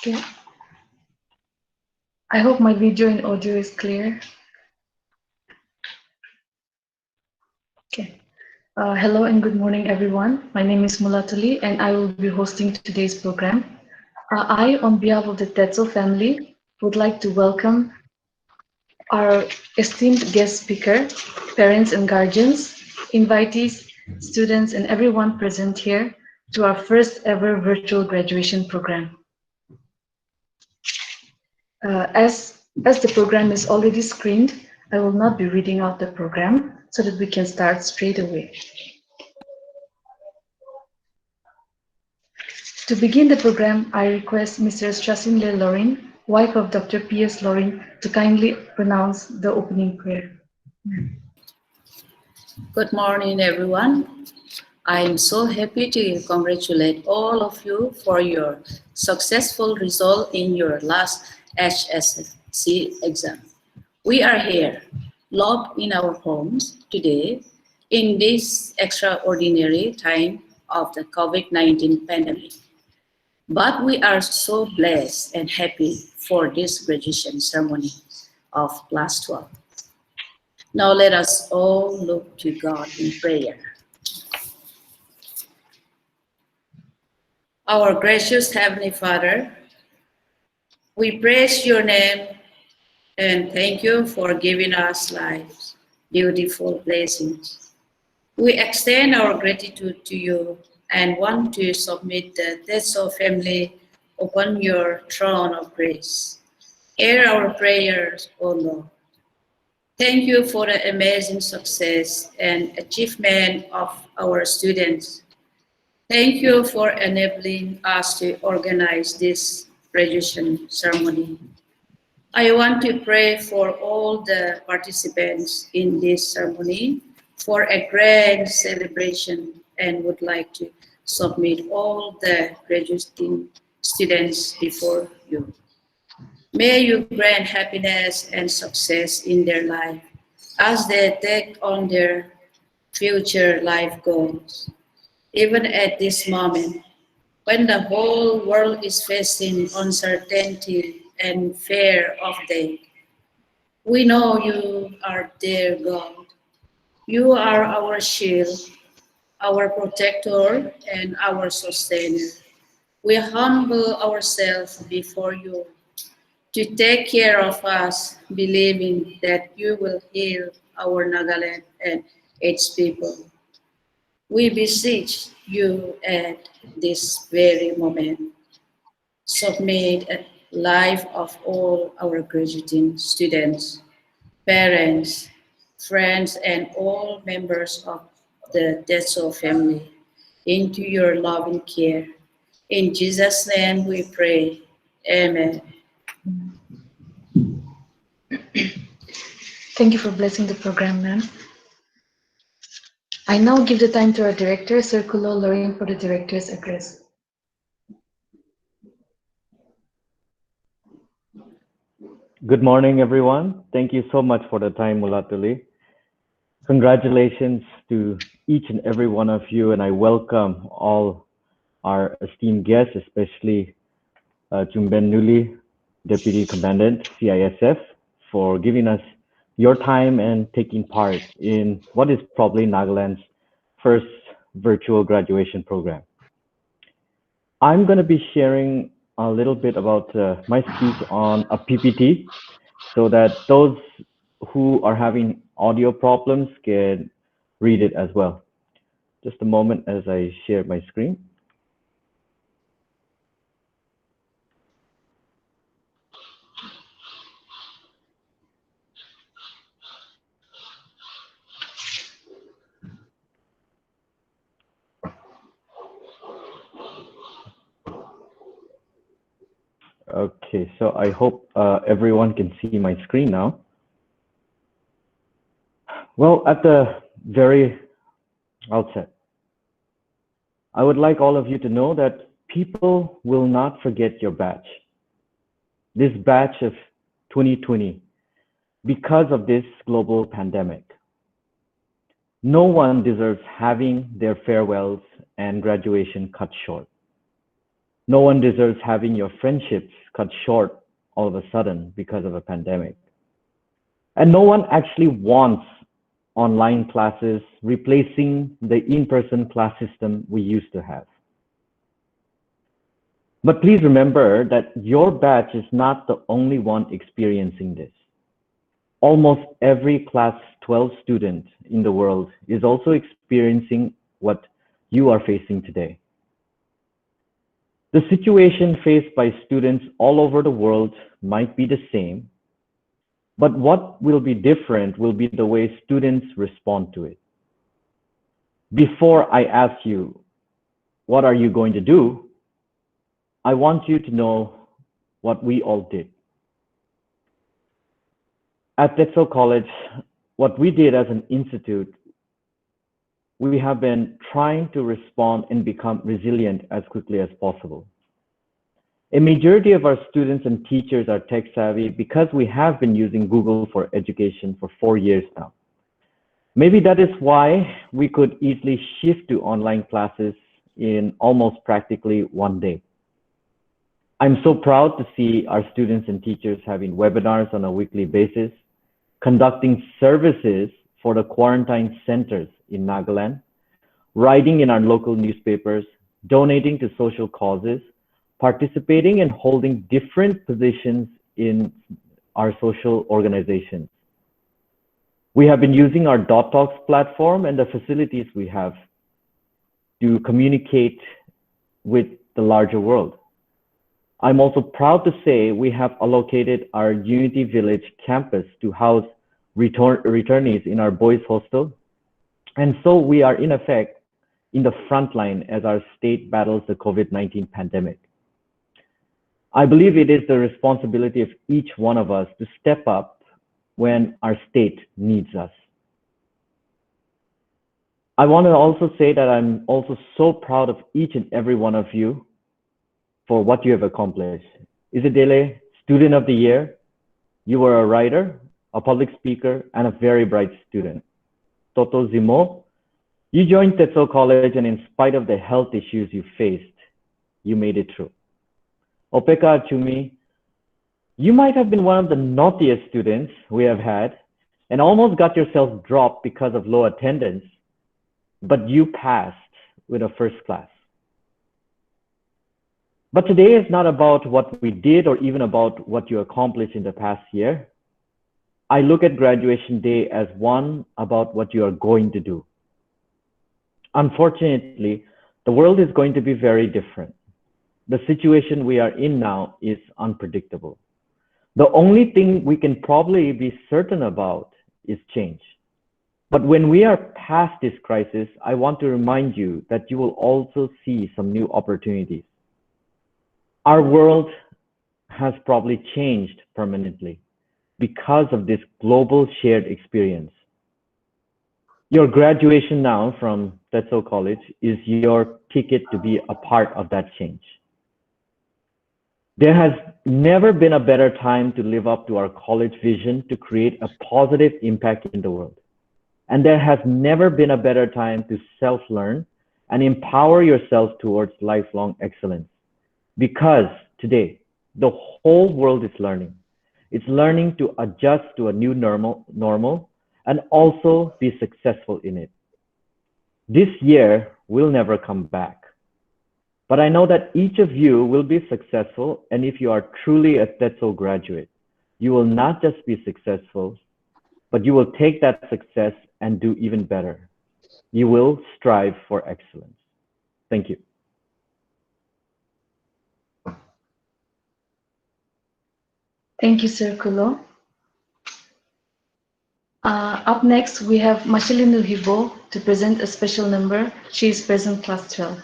Okay. I hope my video and audio is clear. Okay. Hello and good morning, everyone. My name is Mulatoli, and I will be hosting today's program. I, on behalf of the Tetso family, would like to welcome our esteemed guest speaker, parents and guardians, invitees, students, and everyone present here to our first ever virtual graduation program. As the program is already screened, I will not be reading out the program so that we can start straight away. To begin the program, I request Mrs. Chasimle Lorin, wife of Dr. P.S. Lorin, to kindly pronounce the opening prayer. Good morning, everyone. I am so happy to congratulate all of you for your successful result in your last HSSLC exam. We are here, locked in our homes today in this extraordinary time of the COVID-19 pandemic. But we are so blessed and happy for this graduation ceremony of class 12. Now let us all look to God in prayer. Our gracious Heavenly Father, we praise your name and thank you for giving us lives, beautiful blessings. We extend our gratitude to you and want to submit the Tetso family upon your throne of grace. Hear our prayers, O Lord. Thank you for the amazing success and achievement of our students. Thank you for enabling us to organize this graduation ceremony. I want to pray for all the participants in this ceremony for a grand celebration and would like to submit all the graduating students before you. May you grant happiness and success in their life as they take on their future life goals. Even at this moment, when the whole world is facing uncertainty and fear of death, we know you are their God. You are our shield, our protector, and our sustainer. We humble ourselves before you to take care of us, believing that you will heal our Nagaland and its people. We beseech you at this very moment. Submit a life of all our graduating students, parents, friends, and all members of the Tetso family into your loving care. In Jesus' name we pray. Amen. Thank you for blessing the program, ma'am. I now give the time to our director, Sir Kulo Lorin, for the director's address. Good morning, everyone. Thank you so much for the time, Mulatoli. Congratulations to each and every one of you, and I welcome all our esteemed guests, especially Chumben Ngullie, Deputy Commandant, CISF, for giving us your time and taking part in what is probably Nagaland's first virtual graduation program. I'm going to be sharing a little bit about my speech on a PPT so that those who are having audio problems can read it as well. Just a moment as I share my screen. Okay, so I hope everyone can see my screen now. Well, at the very outset, I would like all of you to know that people will not forget your batch. This batch of 2020, because of this global pandemic. No one deserves having their farewells and graduation cut short. No one deserves having your friendships cut short all of a sudden because of a pandemic. And no one actually wants online classes replacing the in-person class system we used to have. But please remember that your batch is not the only one experiencing this. Almost every class 12 student in the world is also experiencing what you are facing today. The situation faced by students all over the world might be the same, but what will be different will be the way students respond to it. Before I ask you, what are you going to do? I want you to know what we all did. At Tetso College, what we did as an institute, we have been trying to respond and become resilient as quickly as possible. A majority of our students and teachers are tech savvy because we have been using Google for education for 4 years now. Maybe that is why we could easily shift to online classes in almost practically one day. I'm so proud to see our students and teachers having webinars on a weekly basis, conducting services for the quarantine centers in Nagaland, writing in our local newspapers, donating to social causes, participating and holding different positions in our social organizations. We have been using our Dot Talks platform and the facilities we have to communicate with the larger world. I'm also proud to say we have allocated our Unity Village campus to house returnees in our boys hostel. And so we are in effect in the front line as our state battles the COVID-19 pandemic. I believe it is the responsibility of each one of us to step up when our state needs us. I want to also say that I'm also so proud of each and every one of you for what you have accomplished. Isidele, Student of the Year, you were a writer, a public speaker, and a very bright student. Toto Zimo, you joined Tetso College, and in spite of the health issues you faced, you made it through. Opeka Achumi, you might have been one of the naughtiest students we have had and almost got yourself dropped because of low attendance, but you passed with a first class. But today is not about what we did or even about what you accomplished in the past year. I look at graduation day as one about what you are going to do. Unfortunately, the world is going to be very different. The situation we are in now is unpredictable. The only thing we can probably be certain about is change. But when we are past this crisis, I want to remind you that you will also see some new opportunities. Our world has probably changed permanently because of this global shared experience. Your graduation now from Tetso College is your ticket to be a part of that change. There has never been a better time to live up to our college vision to create a positive impact in the world. And there has never been a better time to self-learn and empower yourself towards lifelong excellence. Because today, the whole world is learning. It's learning to adjust to a new normal and also be successful in it. This year will never come back. But I know that each of you will be successful, and if you are truly a Tetso graduate, you will not just be successful, but you will take that success and do even better. You will strive for excellence. Thank you. Thank you, Sir Kulo. Up next, we have Mashilinu Hibo to present a special number. She is present class 12.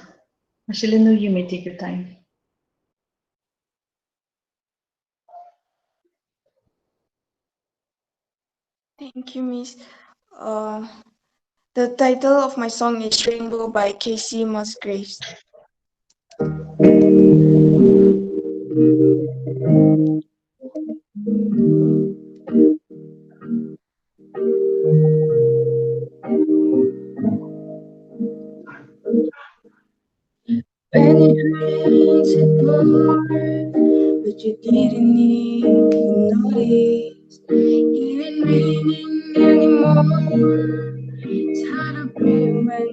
Mashilinu, you may take your time. Thank you, Miss. The title of my song is Rainbow by Casey Musgraves. When it rains, it pours, but you didn't even notice. It ain't raining anymore. It's hard to breathe when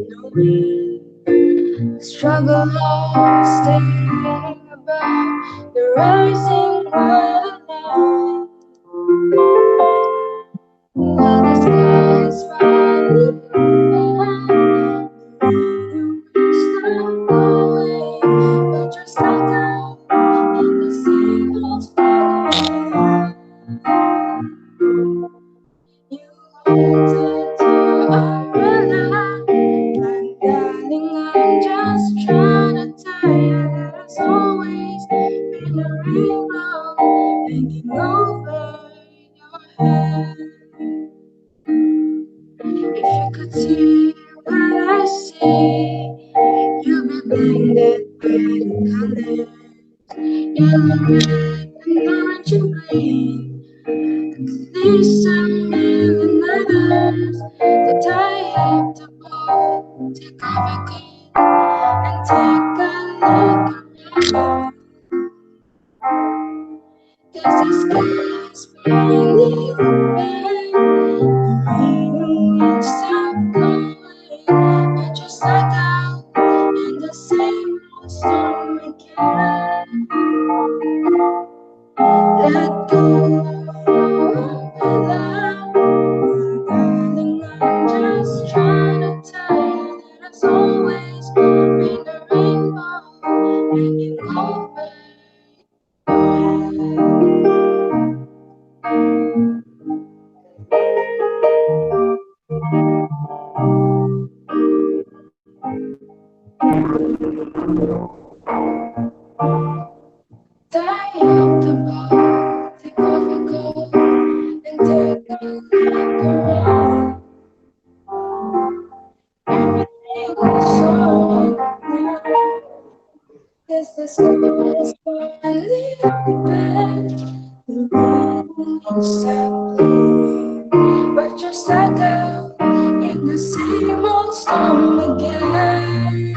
no wind. Struggle of staying above the rising waterline. While the skies finally open, stop going, but you're stuck out in the same old story. You hold on to your umbrella, my darling. I'm just trying to tell you that it's always been a rainbow hanging over your head. If you could see what I see, you'd be blinded by the colors, yellow, red, and orange and green. These are million others that I have to both take off a coat and take a look around. 'Cause the sky is finally open, the rain won't stop blowing, but you're stuck out in the same old storm again. Let go of your umbrella, darling. I'm just trying to tell you that it's always been a rainbow hanging over tie up the boat, take off your coat, and take a look around. Everything is so now. 'Cause the sky is finally open, the rain won't stop blowing, but you're stuck out in the same old storm again.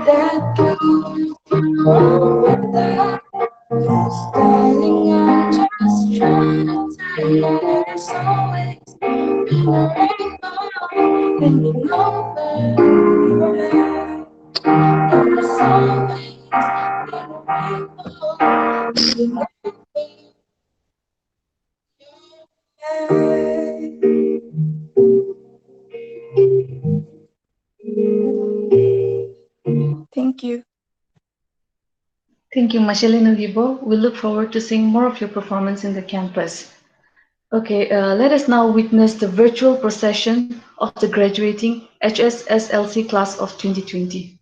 Let go of your umbrella, 'cause darling, I'm just trying to tell you that it's always been a rainbow hanging over your head. And it's always been a rainbow hanging over your head. Thank you. Thank you, Mashelino Gibo. We look forward to seeing more of your performance in the campus. Okay, let us now witness the virtual procession of the graduating HSSLC class of 2020.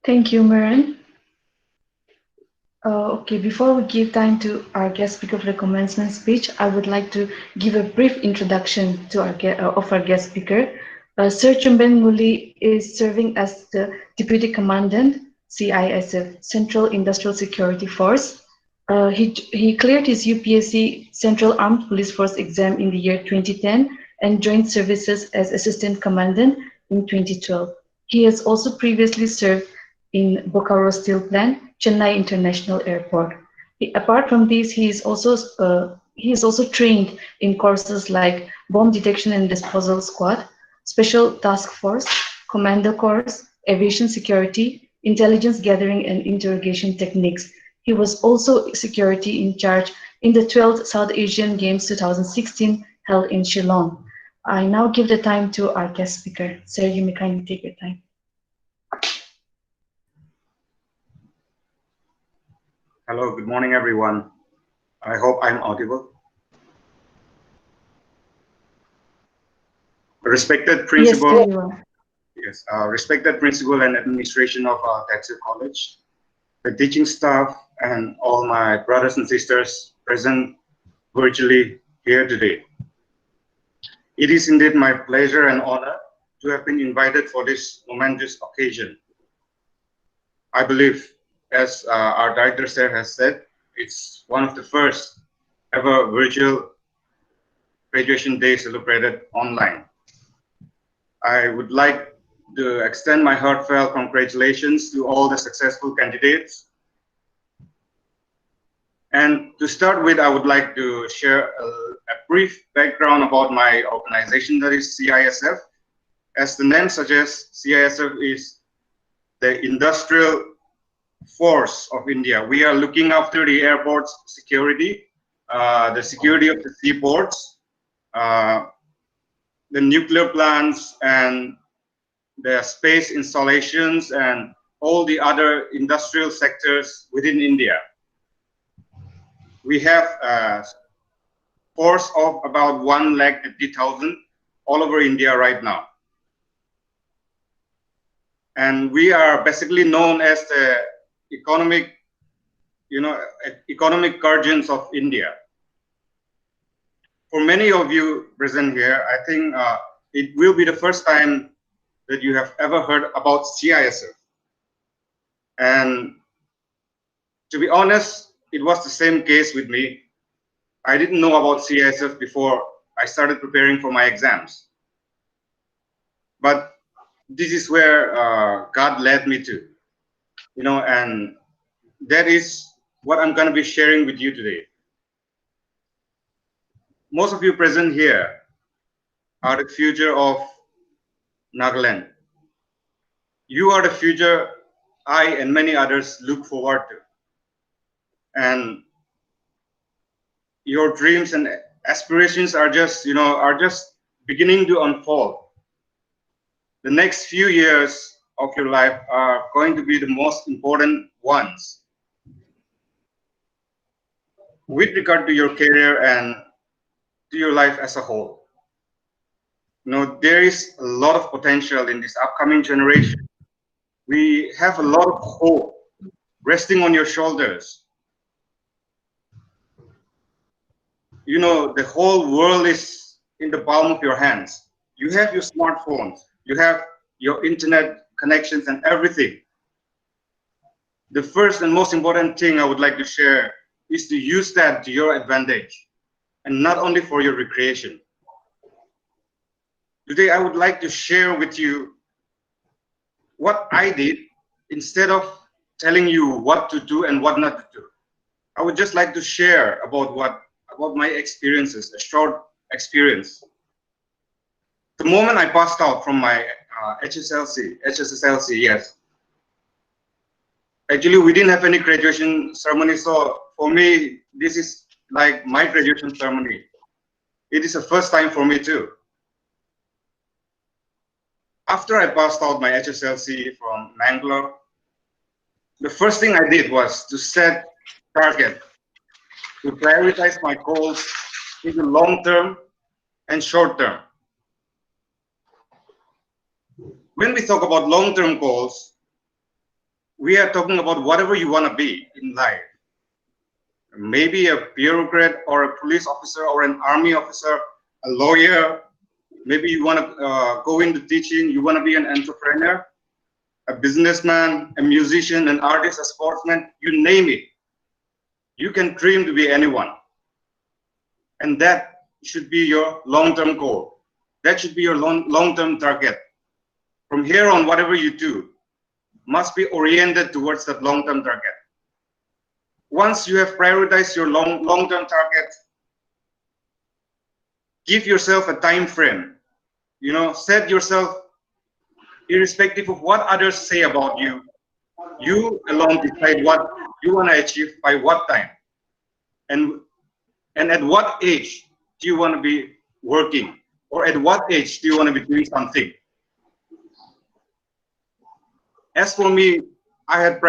Thank you, Maran. Okay, before we give time to our guest speaker for the commencement speech, I would like to give a brief introduction to of our guest speaker. Sir Chumben Ngullie is serving as the Deputy Commandant, CISF, Central Industrial Security Force. He cleared his UPSC Central Armed Police Force exam in the year 2010 and joined services as Assistant Commandant in 2012. He has also previously served in Bokaro Steel Plant, Chennai International Airport. Apart from these, he is also trained in courses like Bomb Detection and Disposal Squad, Special Task Force, Commando Course, Aviation Security, Intelligence Gathering and Interrogation Techniques. He was also security in charge in the 12th South Asian Games 2016 held in Shillong. I now give the time to our guest speaker. Sir, you may kindly take your time. Hello, good morning, everyone. I hope I'm audible. Respected principal, respected principal and administration of Tetso College, the teaching staff, and all my brothers and sisters present virtually here today. It is indeed my pleasure and honor to have been invited for this momentous occasion. I believe, as our director sir has said, it's one of the first ever virtual graduation day celebrated online. I would like to extend my heartfelt congratulations to all the successful candidates. And to start with, I would like to share a brief background about my organization, that is CISF. As the name suggests, CISF is the industrial force of India. We are looking after the airport's security, the security of the seaports, the nuclear plants, and the space installations, and all the other industrial sectors within India. We have a force of about 150,000 all over India right now. And we are basically known as the economic guardians of India. For many of you present here, I think it will be the first time that you have ever heard about CISF. And to be honest, it was the same case with me. I didn't know about CISF before I started preparing for my exams. But this is where God led me to, and that is what I'm going to be sharing with you today. Most of you present here are the future of Nagaland. You are the future I and many others look forward to. And your dreams and aspirations are just beginning to unfold. The next few years of your life are going to be the most important ones with regard to your career and to your life as a whole. There is a lot of potential in this upcoming generation. We have a lot of hope resting on your shoulders. The whole world is in the palm of your hands. You have your smartphones, you have your internet connections and everything. The first and most important thing I would like to share is to use that to your advantage, and not only for your recreation. Today, I would like to share with you what I did instead of telling you what to do and what not to do. I would just like to share about my experiences, a short experience. The moment I passed out from my HSSLC, yes. Actually, we didn't have any graduation ceremony, so for me, this is like my graduation ceremony. It is the first time for me too. After I passed out my HSLC from Mangalore, the first thing I did was to set target, to prioritize my goals in the long term and short term. When we talk about long-term goals, we are talking about whatever you want to be in life. Maybe a bureaucrat or a police officer or an army officer, a lawyer. Maybe you want to go into teaching, you want to be an entrepreneur, a businessman, a musician, an artist, a sportsman, you name it. You can dream to be anyone. And that should be your long-term goal. That should be your long-term target. From here on, whatever you do must be oriented towards that long-term target. Once you have prioritized your long-term target, give yourself a time frame. Set yourself, irrespective of what others say about you, you alone decide what you want to achieve by what time. And at what age do you want to be working? Or at what age do you want to be doing something? As for me, I had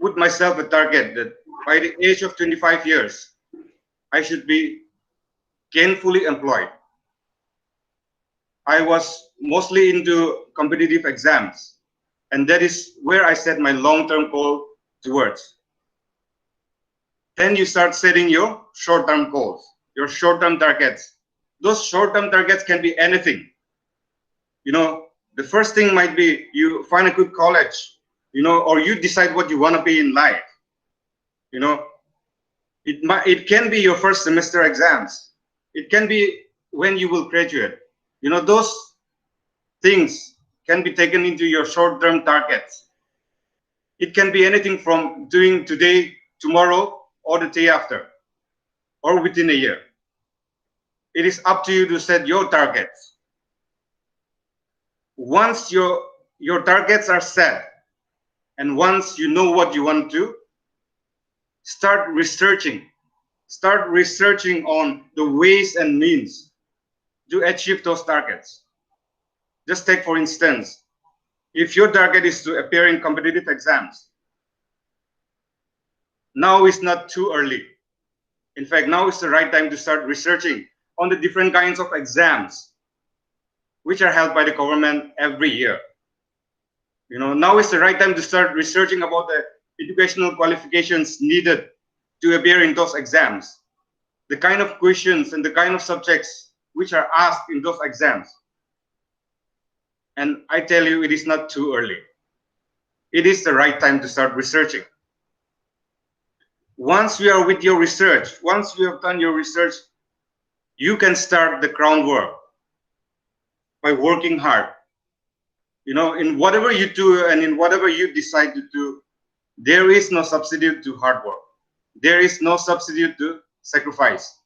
put myself a target that by the age of 25 years, I should be gainfully employed. I was mostly into competitive exams, and that is where I set my long-term goal towards. Then you start setting your short-term goals, your short-term targets. Those short-term targets can be anything. The first thing might be you find a good college, or you decide what you want to be in life. It can be your first semester exams. It can be when you will graduate. Those things can be taken into your short-term targets. It can be anything from doing today, tomorrow, or the day after, or within a year. It is up to you to set your targets. Once your targets are set, and once you know what you want to do, start researching on the ways and means to achieve those targets. Just take, for instance, if your target is to appear in competitive exams, now is not too early. In fact, now is the right time to start researching on the different kinds of exams which are held by the government every year. Now is the right time to start researching about the educational qualifications needed to appear in those exams, the kind of questions and the kind of subjects which are asked in those exams. And I tell you, it is not too early. It is the right time to start researching. Once you are with your research, once you have done your research, you can start the groundwork by working hard. In whatever you do and in whatever you decide to do, there is no substitute to hard work. There is no substitute to sacrifice.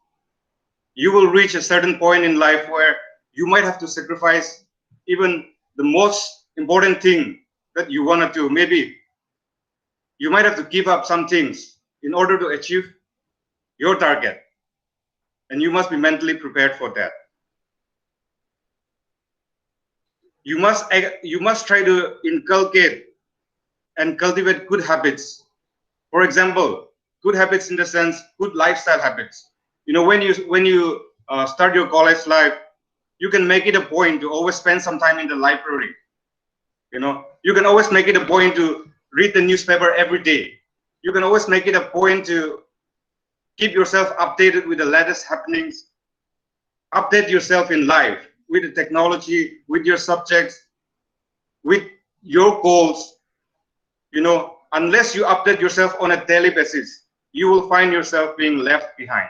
You will reach a certain point in life where you might have to sacrifice even the most important thing that you want to do. Maybe you might have to give up some things in order to achieve your target. And you must be mentally prepared for that. You must try to inculcate and cultivate good habits. For example, good habits in the sense, good lifestyle habits. When you start your college life, you can make it a point to always spend some time in the library. You can always make it a point to read the newspaper every day. You can always make it a point to keep yourself updated with the latest happenings. Update yourself in life with the technology, with your subjects, with your goals. Unless you update yourself on a daily basis, you will find yourself being left behind.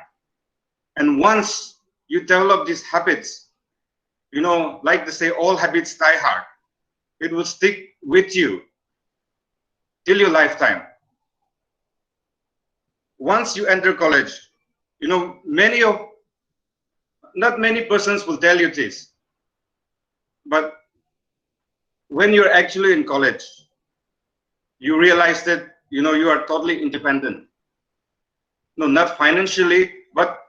And once you develop these habits, like they say, all habits die hard. It will stick with you till your lifetime. Once you enter college, not many persons will tell you this, but when you're actually in college, you realize that you are totally independent. No, not financially, but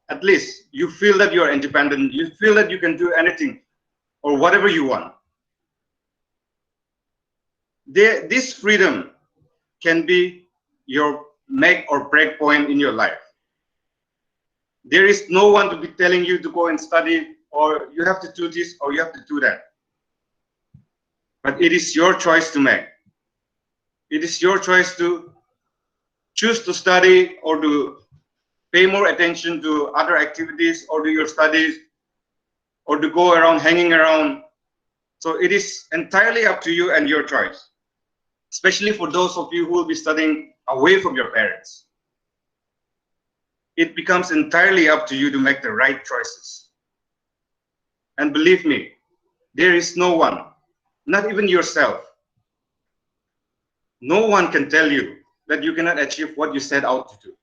at least you feel that you are independent. You feel that you can do anything or whatever you want. This freedom can be your make or break point in your life. There is no one to be telling you to go and study, or you have to do this, or you have to do that. but it is your choice to make. It is your choice to choose to study or to pay more attention to other activities or to your studies or to go around hanging around. So it is entirely up to you and your choice, especially for those of you who will be studying away from your parents. It becomes entirely up to you to make the right choices. And believe me, there is no one, not even yourself, no one can tell you that you cannot achieve what you set out to do.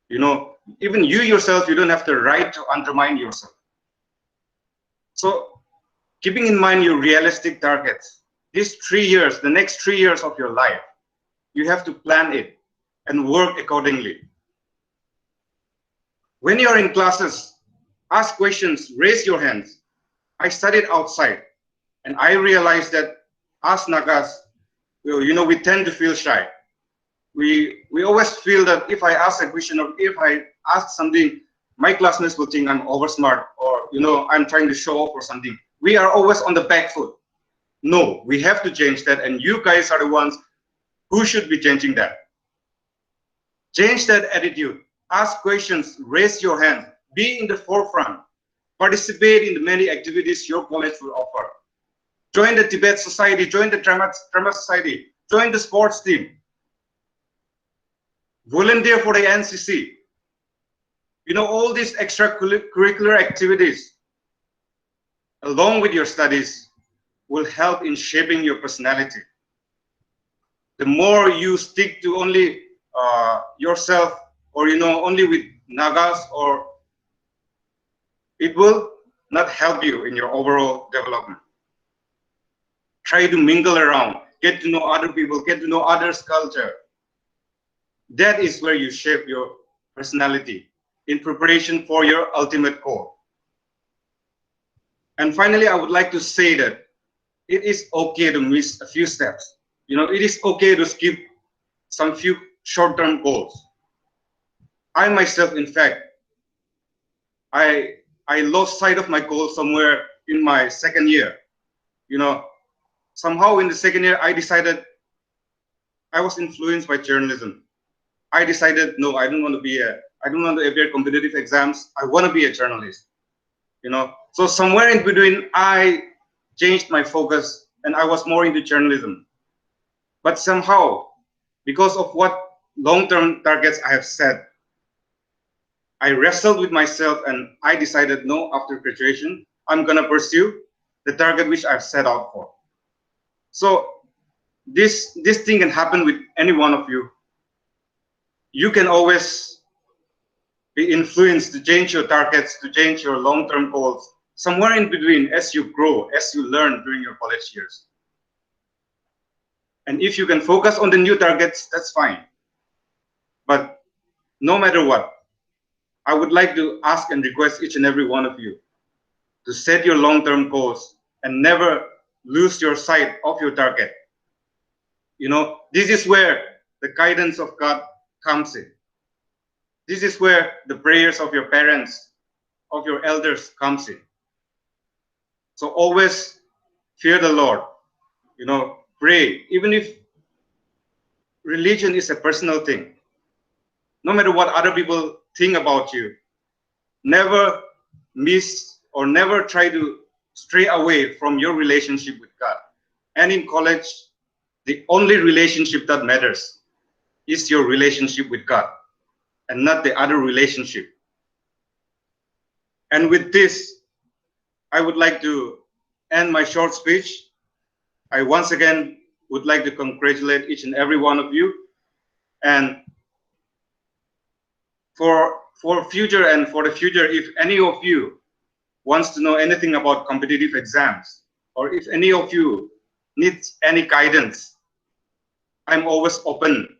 You know, even you yourself, you don't have the right to undermine yourself. So keeping in mind your realistic targets, these 3 years, the next 3 years of your life, you have to plan it and work accordingly. When you're in classes, ask questions, raise your hands. I studied outside and I realized that us Nagas, you know, we tend to feel shy. We always feel that if I ask a question or if I ask something, my classmates will think I'm over smart or, you know, I'm trying to show off or something. We are always on the back foot. No, we have to change that, and you guys are the ones who should be changing that. Change that attitude. Ask questions, raise your hand, be in the forefront, participate in the many activities your college will offer. Join the debate society, join the drama society, join the sports team. Volunteer for the NCC. You know, all these extracurricular activities, along with your studies, will help in shaping your personality. The more you stick to only yourself, or, you know, only with Nagas, or it will not help you in your overall development. Try to mingle around, get to know other people, get to know others' culture. That is where you shape your personality in preparation for your ultimate goal. And finally, I would like to say that it is okay to miss a few steps. You know, it is okay to skip some few short-term goals. I myself, in fact, I lost sight of my goal somewhere in my second year. You know, somehow in the second year, I decided I was influenced by journalism. I decided, no, I don't want to appear competitive exams. I want to be a journalist. You know, so somewhere in between, I changed my focus and I was more into journalism. But somehow, because of what long-term targets I have set, I wrestled with myself and I decided, no, after graduation, I'm gonna pursue the target which I've set out for. So this thing can happen with any one of you. You can always be influenced to change your targets, to change your long-term goals, somewhere in between as you grow, as you learn during your college years. And if you can focus on the new targets, that's fine. But no matter what, I would like to ask and request each and every one of you to set your long-term goals and never lose your sight of your target. You know, this is where the guidance of God comes in. This is where the prayers of your parents, of your elders comes in. So always fear the Lord, you know, pray, even if religion is a personal thing. No matter what other people think about you, never miss or never try to stray away from your relationship with God. And in college, the only relationship that matters is your relationship with God and not the other relationship. And with this, I would like to end my short speech. I once again would like to congratulate each and every one of you. And for the future, if any of you wants to know anything about competitive exams, or if any of you needs any guidance, I'm always open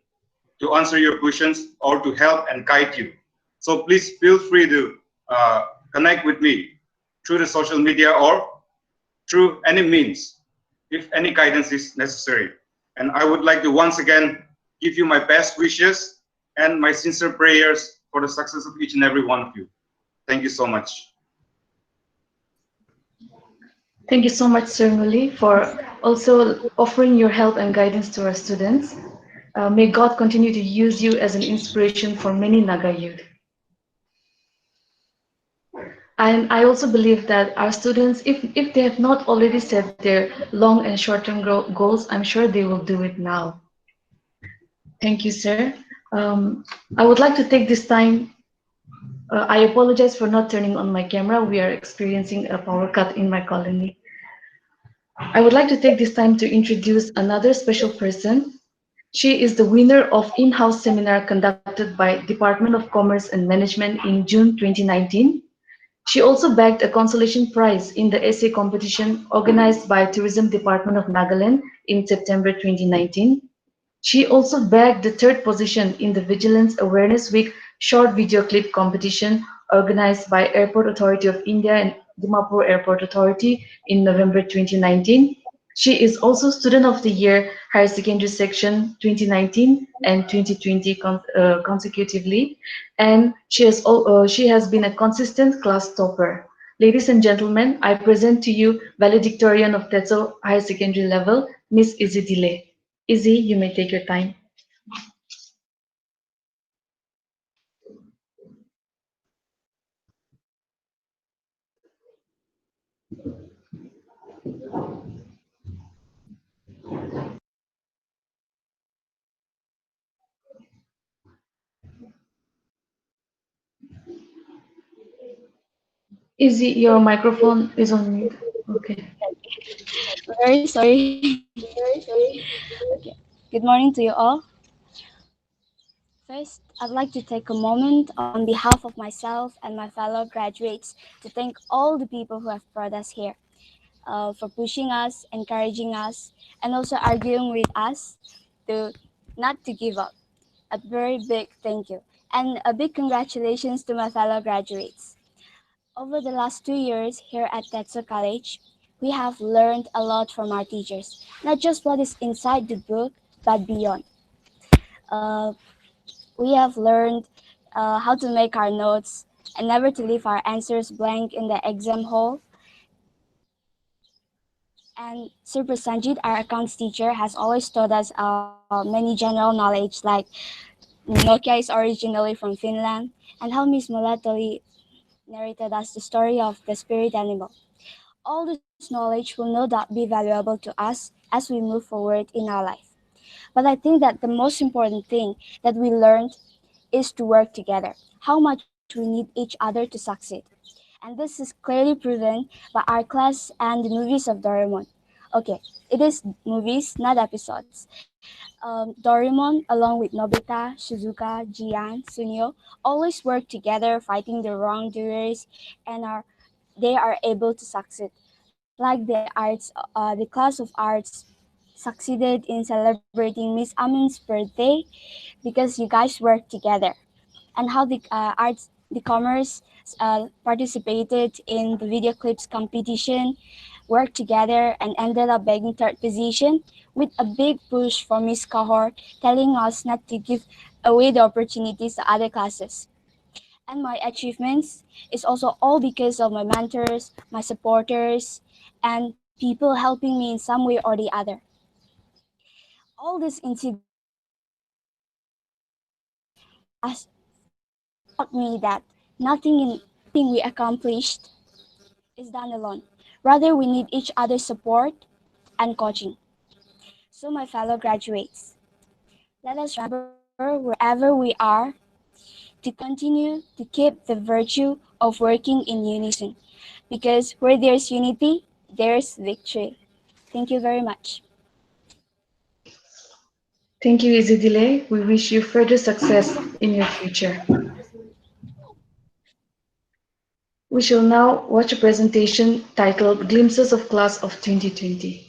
to answer your questions or to help and guide you. So please feel free to connect with me through the social media or through any means if any guidance is necessary. And I would like to once again give you my best wishes and my sincere prayers for the success of each and every one of you. Thank you so much. Thank you so much, Sir Ngullie, for also offering your help and guidance to our students. May God continue to use you as an inspiration for many Naga youth. And I also believe that our students, if they have not already set their long and short-term goals, I'm sure they will do it now. Thank you, sir. I would like to take this time. I apologize for not turning on my camera. We are experiencing a power cut in my colony. I would like to take this time to introduce another special person. She is the winner of in-house seminar conducted by Department of Commerce and Management in June 2019. She also bagged a consolation prize in the essay competition organized by Tourism Department of Nagaland in September 2019. She also bagged the third position in the Vigilance Awareness Week short video clip competition organized by Airport Authority of India and Dimapur Airport Authority in November 2019. She is also Student of the Year Higher Secondary Section 2019 and 2020 consecutively, and she has been a consistent class topper. Ladies and gentlemen, I present to you valedictorian of Tetso Higher Secondary level, Miss Izzy Delay. Izzy, you may take your time. Izzy, your microphone is on mute. Okay. Very sorry. Okay. Good morning to you all. First, I'd like to take a moment on behalf of myself and my fellow graduates to thank all the people who have brought us here, for pushing us, encouraging us, and also arguing with us to not to give up. A very big thank you. And a big congratulations to my fellow graduates. Over the last 2 years here at Tetso College, we have learned a lot from our teachers, not just what is inside the book, but beyond. Uh, we have learned how to make our notes and never to leave our answers blank in the exam hall. And Sir Prasanjit, our accounts teacher, has always taught us many general knowledge like Nokia is originally from Finland, and how Miss Mulatoli narrated us the story of the spirit animal. All this knowledge will no doubt be valuable to us as we move forward in our life. But I think that the most important thing that we learned is to work together, how much we need each other to succeed. And this is clearly proven by our class and the movies of Doraemon. Okay, it is movies, not episodes. Doraemon, along with Nobita, Shizuka, Jian, Sunio, always work together fighting the wrongdoers, and they are able to succeed. Like the class of arts succeeded in celebrating Miss Amin's birthday because you guys worked together, and how the commerce participated in the video clips competition, worked together, and ended up bagging third position with a big push from Miss Cohort telling us not to give away the opportunities to other classes. And my achievements is also all because of my mentors, my supporters, and people helping me in some way or the other. All these incidents has taught me that nothing we accomplished is done alone. Rather, we need each other's support and coaching. So, my fellow graduates, let us remember wherever we are to continue to keep the virtue of working in unison. Because where there's unity, there's victory. Thank you very much. Thank you, Izzy Delay. We wish you further success in your future. We shall now watch a presentation titled Glimpses of Class of 2020.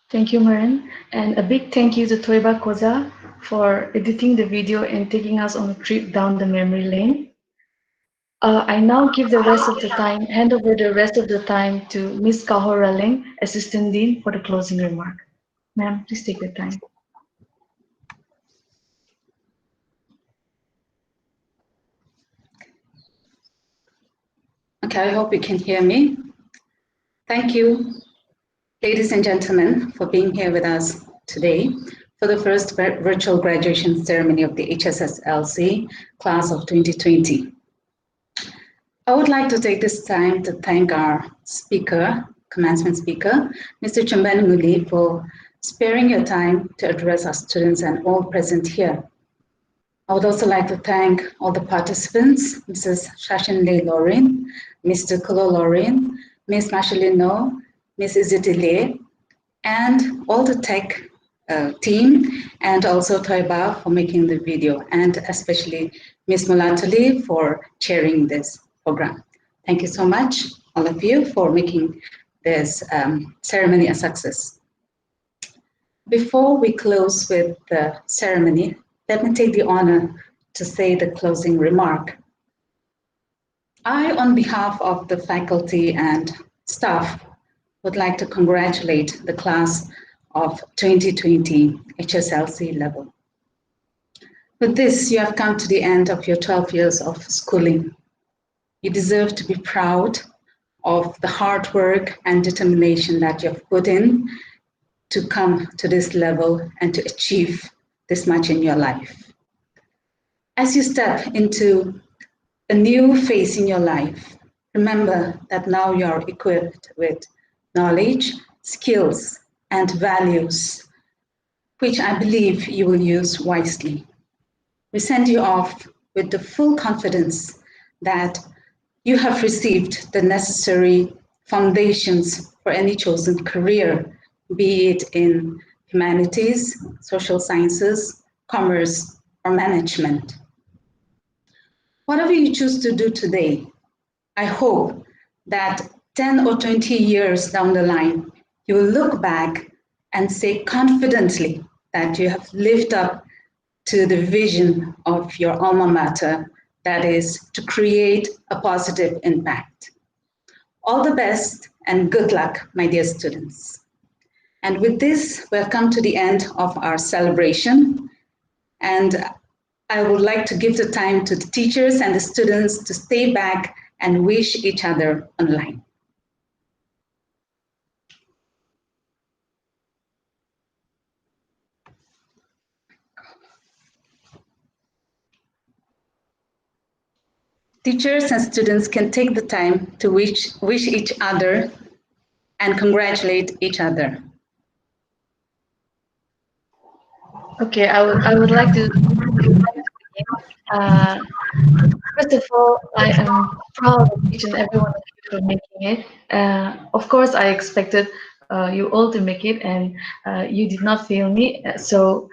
Thank you, Marin. And a big thank you to Toiba Koza for editing the video and taking us on a trip down the memory lane. I now hand over the rest of the time to Ms. Kaho Raling, Assistant Dean, for the closing remark. Ma'am, please take the time. Okay, I hope you can hear me. Thank you, ladies and gentlemen, for being here with us today for the first virtual graduation ceremony of the HSSLC class of 2020. I would like to take this time to thank our speaker, commencement speaker, Mr. Chumben Ngullie, for sparing your time to address our students and all present here. I would also like to thank all the participants, Mrs. Shashinle Lauren, Mr. Kulo Lauren, Ms. Mashalino, Ms. Izidile, and all the tech team, and also Toiba for making the video, and especially Ms. Mulatoli for chairing this program. Thank you so much, all of you, for making this ceremony a success. Before we close with the ceremony, let me take the honor to say the closing remark. I, on behalf of the faculty and staff, would like to congratulate the class of 2020 HSLC level. With this, you have come to the end of your 12 years of schooling. You deserve to be proud of the hard work and determination that you have put in to come to this level and to achieve this much in your life. As you step into a new phase in your life, remember that now you are equipped with knowledge, skills, and values, which I believe you will use wisely. We send you off with the full confidence that you have received the necessary foundations for any chosen career, be it in humanities, social sciences, commerce, or management. Whatever you choose to do today, I hope that 10 or 20 years down the line, you will look back and say confidently that you have lived up to the vision of your alma mater, that is to create a positive impact. All the best and good luck, my dear students. And with this, we've come to the end of our celebration. And I would like to give the time to the teachers and the students to stay back and wish each other online. Teachers and students can take the time to wish each other and congratulate each other. Okay, I would like to first of all, I am proud of each and every one of you for making it. Of course, I expected you all to make it, and you did not fail me. So,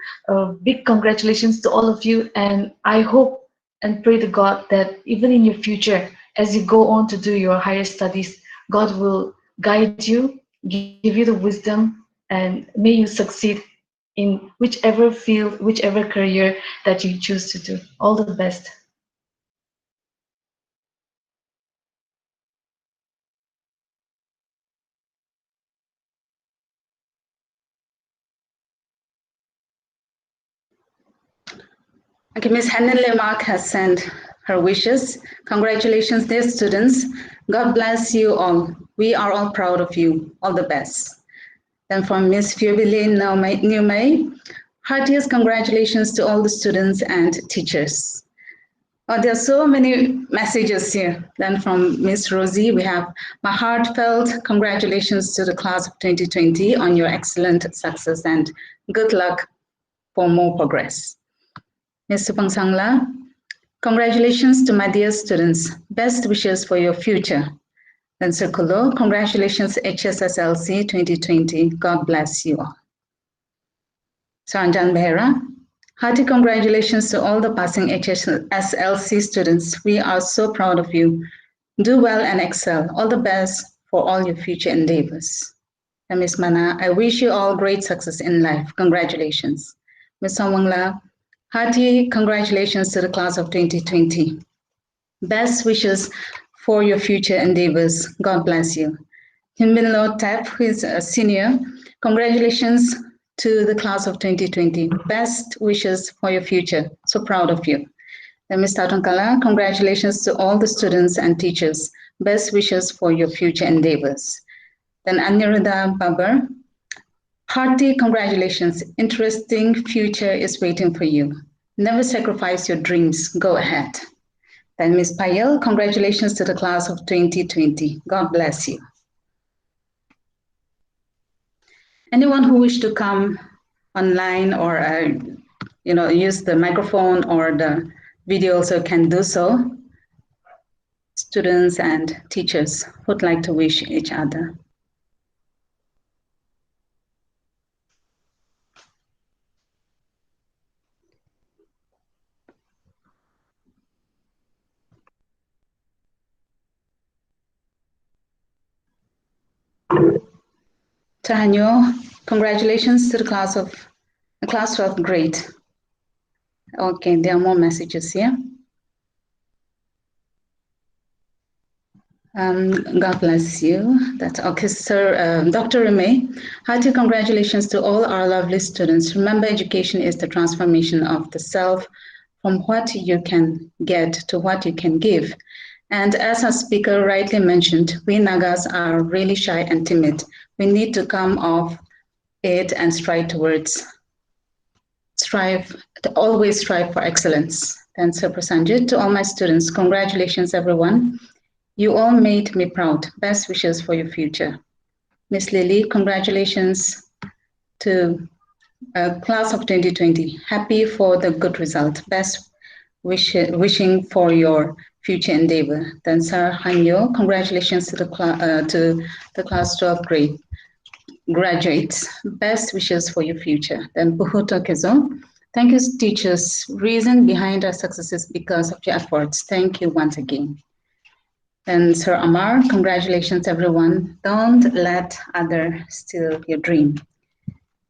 big congratulations to all of you, and I hope and pray to God that even in your future, as you go on to do your higher studies, God will guide you, give you the wisdom, and may you succeed in whichever field, whichever career that you choose to do. All the best. Okay, Ms. Remark has sent her wishes. Congratulations, dear students. God bless you all. We are all proud of you. All the best. Then from Ms. Fiobile Newmay, heartiest congratulations to all the students and teachers. Oh, there are so many messages here. Then from Ms. Rosie, we have my heartfelt congratulations to the class of 2020 on your excellent success and good luck for more progress. Ms. Supangsangla, congratulations to my dear students. Best wishes for your future. Then Sir Kulo, congratulations HSSLC 2020. God bless you all. Sanjan Behra, hearty congratulations to all the passing HSSLC students. We are so proud of you. Do well and excel. All the best for all your future endeavors. And Ms. Mana, I wish you all great success in life. Congratulations. Ms. Songwangla, hearty congratulations to the class of 2020. Best wishes for your future endeavors. God bless you. Hinbin Tap, who is a senior, congratulations to the class of 2020. Best wishes for your future. So proud of you. And Ms. Tatonkala, congratulations to all the students and teachers. Best wishes for your future endeavors. Then Aniruddha Babar, hearty congratulations. Interesting future is waiting for you. Never sacrifice your dreams. Go ahead. Then Ms. Payal, congratulations to the class of 2020. God bless you. Anyone who wish to come online or use the microphone or the video also can do so. Students and teachers would like to wish each other. Tahanyo, congratulations to the class 12 grade. Okay, there are more messages here. God bless you. That's okay, sir. Dr. Remy, hearty congratulations to all our lovely students. Remember, education is the transformation of the self from what you can get to what you can give. And as our speaker rightly mentioned, we Nagas are really shy and timid. We need to come off it and always strive for excellence. And Sir Prasanjit, to all my students, congratulations, everyone. You all made me proud. Best wishes for your future. Miss Lily, congratulations to class of 2020. Happy for the good result. Best wishing for your future endeavor. Then Sir Hanyo, congratulations to the class 12 grade graduates. Best wishes for your future. Then Buhuto Kezo, thank you, teachers. Reason behind our success is because of your efforts. Thank you once again. And Sir Amar, congratulations, everyone. Don't let others steal your dream.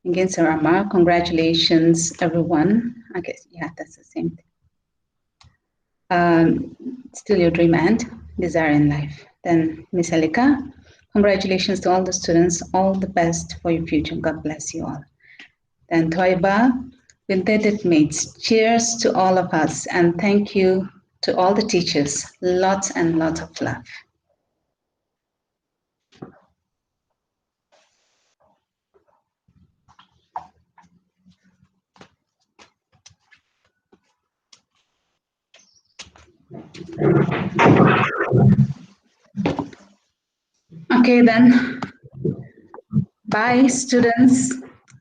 Again, Sir Amar, congratulations, everyone. Okay, yeah, that's the same thing. Steal your dream and desire in life. Then Miss Alika, congratulations to all the students. All the best for your future. God bless you all. Then Toiba, Vinted mates, cheers to all of us, and thank you to all the teachers. Lots and lots of love. Okay, then. Bye, students.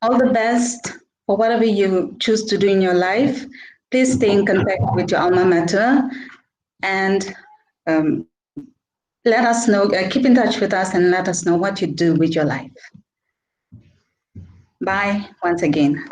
All the best for whatever you choose to do in your life. Please stay in contact with your alma mater and let us know, keep in touch with us and let us know what you do with your life. Bye once again.